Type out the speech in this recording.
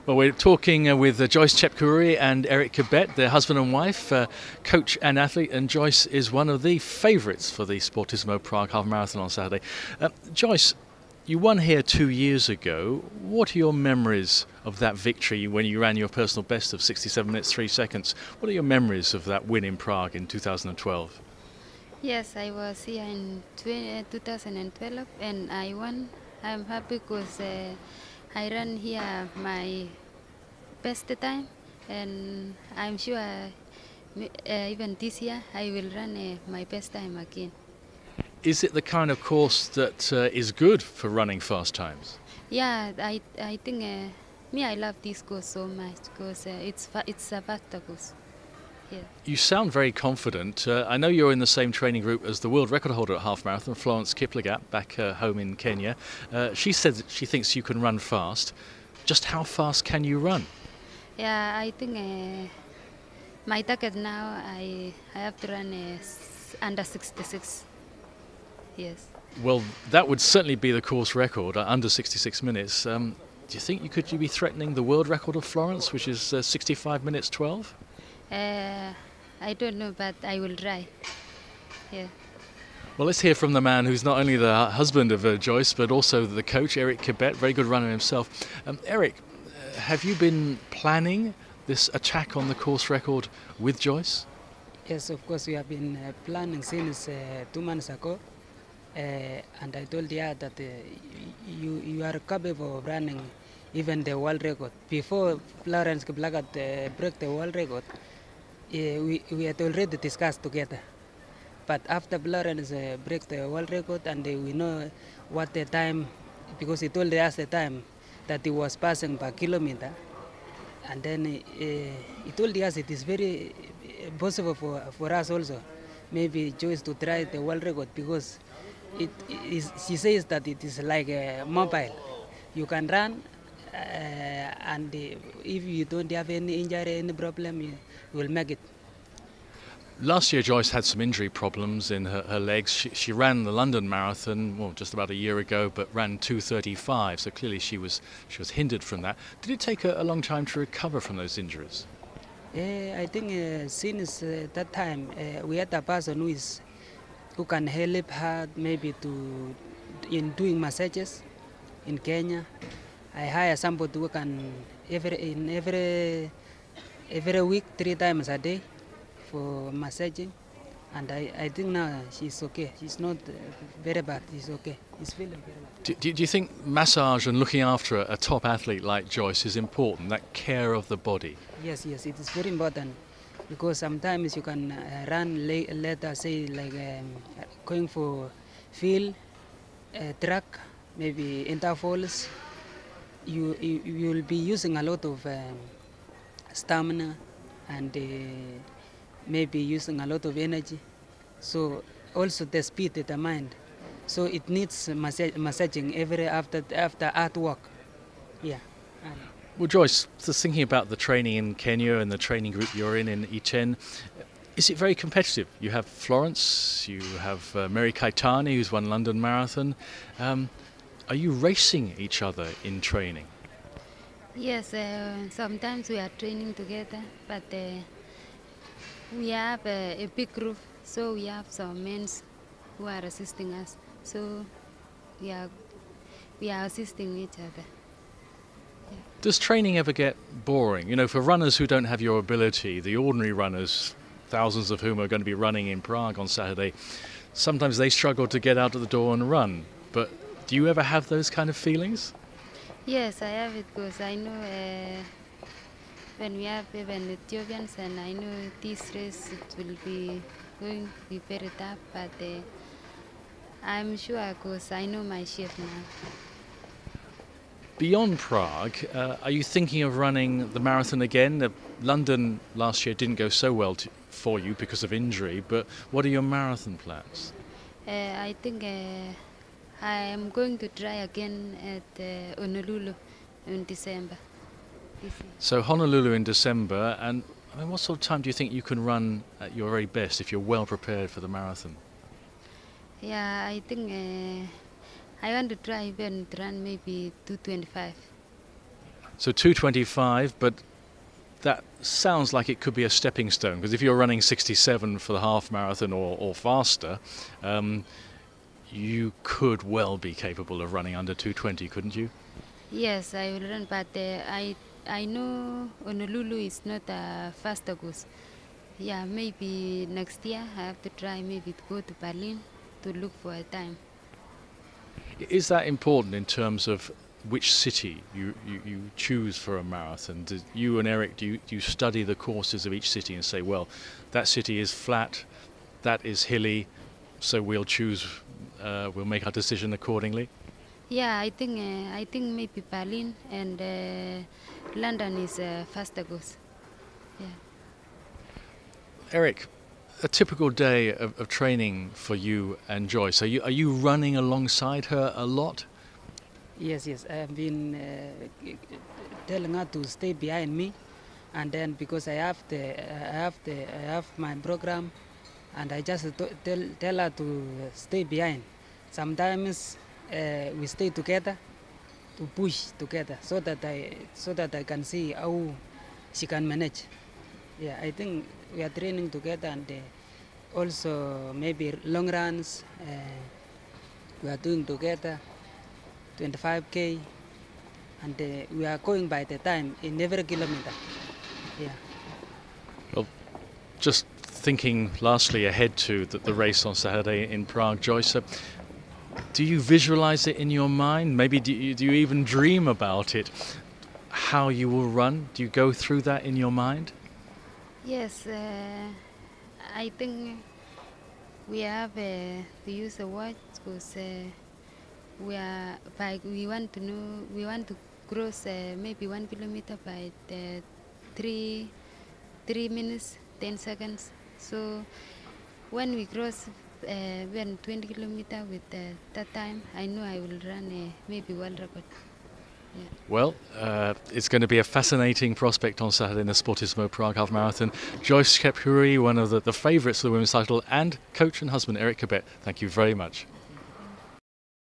Well, we're talking with Joyce Chepkirui and Eric Kibet, their husband and wife, coach and athlete, and Joyce is one of the favourites for the Sportisimo Prague Half Marathon on Saturday. Joyce, you won here 2 years ago. What are your memories of that victory when you ran your personal best of 67 minutes 3 seconds? What are your memories of that win in Prague in 2012? Yes, I was here in 2012 and I won. I'm happy because I ran here my best time, and I'm sure even this year I will run my best time again. Is it the kind of course that is good for running fast times? Yeah, I think I love this course so much because it's a faster course. Yeah. You sound very confident. I know you're in the same training group as the world record holder at half marathon, Florence Kiplagat, back home in Kenya. She said that she thinks you can run fast. Just how fast can you run? Yeah, I think my target now I have to run under 66. Yes. Well, that would certainly be the course record, under 66 minutes. Do you think you could be threatening the world record of Florence, which is 65 minutes 12? I don't know, but I will try. Yeah. Well, let's hear from the man who's not only the husband of Joyce, but also the coach, Eric Kibet, very good runner himself. Eric, have you been planning this attack on the course record with Joyce? Yes, of course, we have been planning since 2 months ago. And I told her that you are capable of running even the world record. Before Florence Kiplagat broke the world record, we had already discussed together. But after Florence broke the world record, and we know what the time, because he told us the time that he was passing per kilometer, and then he told us it is very possible for us also, maybe Joyce to try the world record, because she says that it is like a mobile. You can run, and if you don't have any injury, any problem, you will make it. Last year, Joyce had some injury problems in her legs. She ran the London Marathon, well, just about a year ago, but ran 2:35. So clearly, she was hindered from that. Did it take a long time to recover from those injuries? I think since that time, we had a person who can help her maybe in doing massages in Kenya. I hire somebody who can every week 3 times a day for massaging, and I think now she's okay. She's not very bad. She's okay. She's feeling very bad. Do you think massage and looking after a top athlete like Joyce is important, that care of the body? Yes, it is very important, because sometimes you can run later, say like going for field, track, maybe intervals. You will be using a lot of stamina and maybe using a lot of energy. So also the speed determined. So it needs massaging after hard work. Yeah. Well, Joyce, just thinking about the training in Kenya and the training group you're in Iten, is it very competitive? You have Florence, you have Mary Kaitani, who's won London Marathon. Are you racing each other in training? Yes, sometimes we are training together, but we have a big group, so we have some men who are assisting us. So we are assisting each other. Yeah. Does training ever get boring? You know, for runners who don't have your ability, the ordinary runners, thousands of whom are going to be running in Prague on Saturday, sometimes they struggle to get out of the door and run. But do you ever have those kind of feelings? Yes, I have it, because I know when we have even Ethiopians, and I know this race it will be going to be very tough, but I'm sure because I know my shape now. Beyond Prague, are you thinking of running the marathon again? London last year didn't go so well for you because of injury, but what are your marathon plans? I think I am going to try again at Honolulu in December. So Honolulu in December, and I mean, what sort of time do you think you can run at your very best if you're well prepared for the marathon? Yeah, I think I want to try even to run maybe 2:25. So 2:25, but that sounds like it could be a stepping stone, because if you're running 67 for the half marathon or faster, you could well be capable of running under 2:20, couldn't you? Yes, I will run, but I know Honolulu is not a faster course. Yeah, maybe next year I have to try maybe to go to Berlin to look for a time. Is that important in terms of which city you choose for a marathon? Do you and Eric, do you study the courses of each city and say, well, that city is flat, that is hilly, so we'll choose, we'll make our decision accordingly? Yeah, I think maybe Berlin and London is a faster course. Yeah. Eric, a typical day of training for you and Joyce, are you running alongside her a lot? Yes, I have been telling her to stay behind me, and then because I have my program, and I just tell her to stay behind. Sometimes we stay together to push together so that I can see how she can manage. Yeah, I think we are training together, and also maybe long runs we are doing together, 25K, and we are going by the time in every kilometer. Yeah. Well, just thinking lastly ahead to the race on Saturday in Prague, Joyce, do you visualize it in your mind? Maybe do you even dream about it, how you will run? Do you go through that in your mind? Yes, I think we have to use a watch because we want to cross maybe 1 kilometer by the 3 minutes 10 seconds. So when we cross 20 kilometer with that time, I know I will run maybe world record. Yeah. Well, it's going to be a fascinating prospect on Saturday in the Sportisimo Prague Half Marathon. Joyce Chepkirui, one of the favourites for the women's title, and coach and husband Eric Kibet, thank you very much.